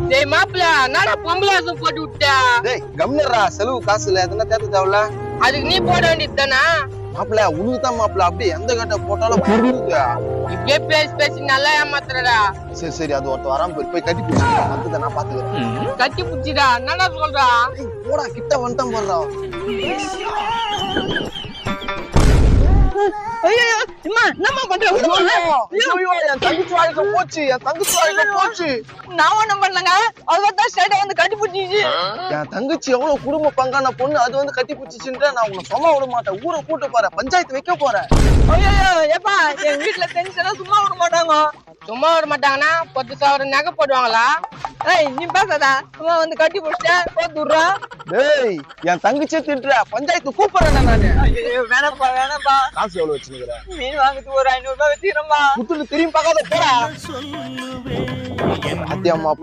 டேய் மாப்பிள்ள என்னடா பொம்பளாசம் போட்டு விட்டா? டேய் கம்னரா, செலவு காசு இல்ல, எதனா தேத்த தேவல. அதுக்கு நீ போட வேண்டியது தானா? மாப்பிள்ள உனக்குதான் மாப்பிள்ள, அப்படி எந்த கட்ட போட்டாலும் புரியுது. இப்படியே பேசி நல்லா ஏமாத்துறடா. சரி சரி, அது ஒருத்த வராம போய் கட்டி பிடிச்சி வந்து நான் பாத்துக்கிறேன். கட்டி பிடிச்சிடா, என்னடா சொல்றா? போடா கிட்ட வந்துட்டான் போடுறா. என்னம்மா பண்ற? என் தங்கச்சி வாழ்க்கை போச்சு, என் தங்கச்சி வாழ்க்கை போச்சு. நான் ஒண்ணும் பண்ணலங்க, அதுதான் ஸ்ட்ரைட்டா வந்து கட்டி பிடிச்சிச்சு. என் தங்கச்சி எவ்வளவு குடும்ப பங்கான பொண்ணு, அது வந்து கட்டி பிடிச்சிச்சுன்ற நான் உன்னை சும்மா விட மாட்டேன். ஊரை கூட்டு போறேன், பஞ்சாயத்து வைக்க போறேன். ஐயோ ஏப்பா, என் வீட்டுல தெரிஞ்சுனா சும்மா விட மாட்டாங்க. சும்மா விட மாட்டாங்கன்னா 10,000 நகை போடுவாங்களா? ஏய் நீ பேசாத, சும்மா வந்து கட்டி பிடிச்சிட்ட போட்டுடுறா. டேய் என் தங்கச்சியை திட்டுற, பஞ்சாயத்து கூப்பிடுறேன் நானு. வேணாப்பா வேணாப்பா. காசு எவ்வளவு வச்சுக்கிறேன்? மீன் வாங்கிட்டு ஒரு 500 ரூபாய் வச்சுக்கிறோம்பா. முத்துல திரும்பி பார்க்காத போடா. அத்தியம்மா